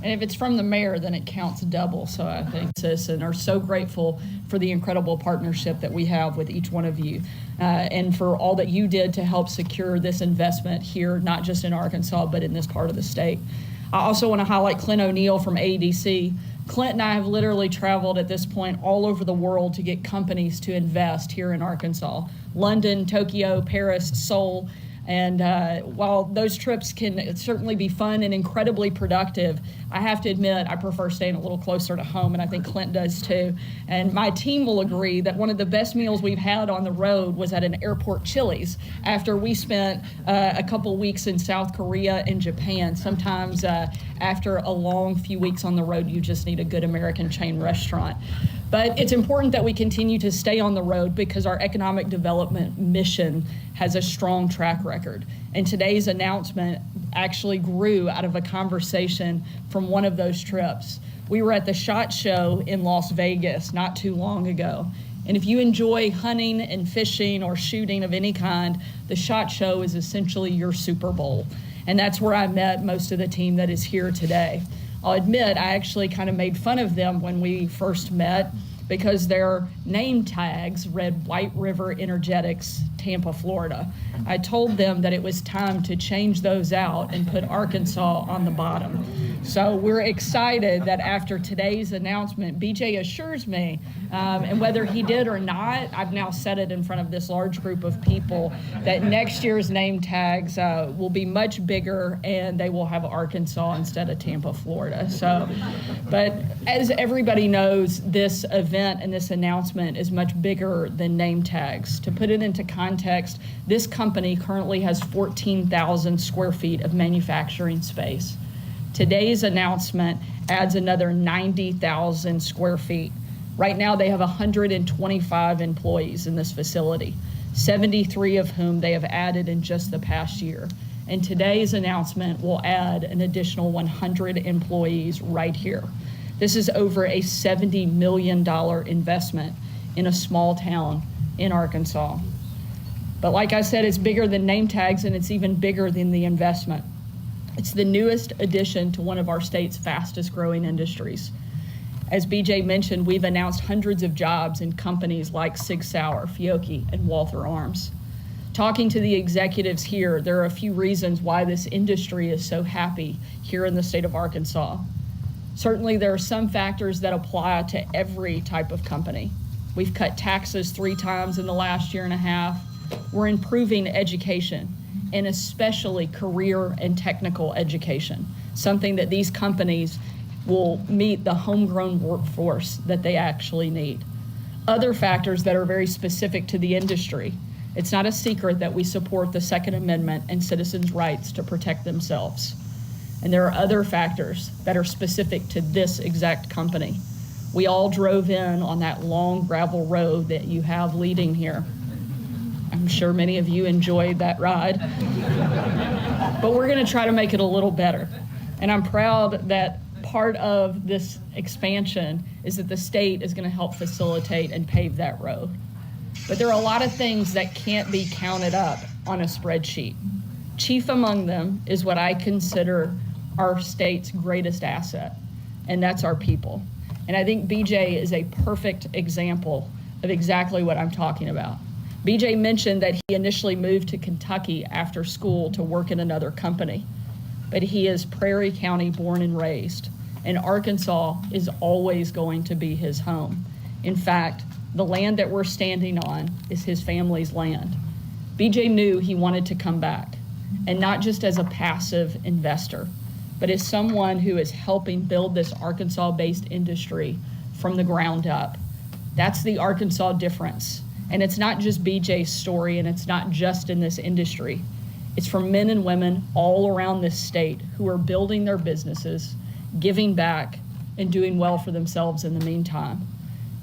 And if it's from the mayor, then it counts double. So I think this and are so grateful for the incredible partnership that we have with each one of you and for all that you did to help secure this investment here, not just in Arkansas, but in this part of the state. I also want to highlight Clint O'Neill from ADC. Clint and I have literally traveled at this point all over the world to get companies to invest here in Arkansas. London, Tokyo, Paris, Seoul. And while those trips can certainly be fun and incredibly productive, I have to admit I prefer staying a little closer to home, and I think Clint does too. And my team will agree that one of the best meals we've had on the road was at an airport Chili's after we spent a couple weeks in South Korea and Japan. Sometimes after a long few weeks on the road, you just need a good American chain restaurant. But it's important that we continue to stay on the road because our economic development mission has a strong track record. And today's announcement actually grew out of a conversation from one of those trips. We were at the SHOT Show in Las Vegas not too long ago. And if you enjoy hunting and fishing or shooting of any kind, the SHOT Show is essentially your Super Bowl. And that's where I met most of the team that is here today. I'll admit I actually kind of made fun of them when we first met because their name tags read White River Energetics, Tampa, Florida. I told them that it was time to change those out and put Arkansas on the bottom. So we're excited that after today's announcement, BJ assures me, and whether he did or not, I've now said it in front of this large group of people, that next year's name tags will be much bigger and they will have Arkansas instead of Tampa, Florida. So, but as everybody knows, this event and this announcement is much bigger than name tags. To put it into context, this company currently has 14,000 square feet of manufacturing space. Today's announcement adds another 90,000 square feet. Right now, they have 125 employees in this facility, 73 of whom they have added in just the past year. And today's announcement will add an additional 100 employees right here. This is over a $70 million investment in a small town in Arkansas. But like I said, it's bigger than name tags, and it's even bigger than the investment. It's the newest addition to one of our state's fastest growing industries. As BJ mentioned, we've announced hundreds of jobs in companies like Sig Sauer, Fiocchi, and Walther Arms. Talking to the executives here, there are a few reasons why this industry is so happy here in the state of Arkansas. Certainly, there are some factors that apply to every type of company. We've cut taxes 3 times in the last year and a half. We're improving education, and especially career and technical education, something that these companies will meet the homegrown workforce that they actually need. Other factors that are very specific to the industry. It's not a secret that we support the Second Amendment and citizens' rights to protect themselves. And there are other factors that are specific to this exact company. We all drove in on that long gravel road that you have leading here. I'm sure many of you enjoyed that ride. But we're going to try to make it a little better. And I'm proud that part of this expansion is that the state is going to help facilitate and pave that road. But there are a lot of things that can't be counted up on a spreadsheet. Chief among them is what I consider our state's greatest asset, and that's our people. And I think BJ is a perfect example of exactly what I'm talking about. BJ mentioned that he initially moved to Kentucky after school to work in another company, but he is Prairie County born and raised, and Arkansas is always going to be his home. In fact, the land that we're standing on is his family's land. BJ knew he wanted to come back, and not just as a passive investor, but as someone who is helping build this Arkansas-based industry from the ground up. That's the Arkansas difference. And it's not just BJ's story, and it's not just in this industry. It's from men and women all around this state who are building their businesses, giving back, and doing well for themselves in the meantime.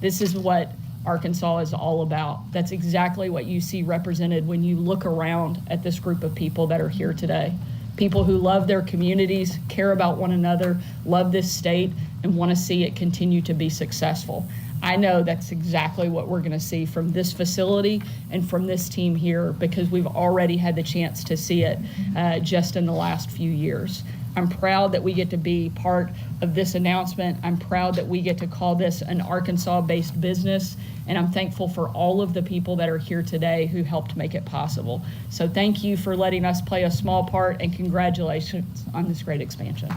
This is what Arkansas is all about. That's exactly what you see represented when you look around at this group of people that are here today. People who love their communities, care about one another, love this state, and want to see it continue to be successful. I know that's exactly what we're going to see from this facility and from this team here because we've already had the chance to see it just in the last few years. I'm proud that we get to be part of this announcement. I'm proud that we get to call this an Arkansas-based business, and I'm thankful for all of the people that are here today who helped make it possible. So thank you for letting us play a small part, and congratulations on this great expansion.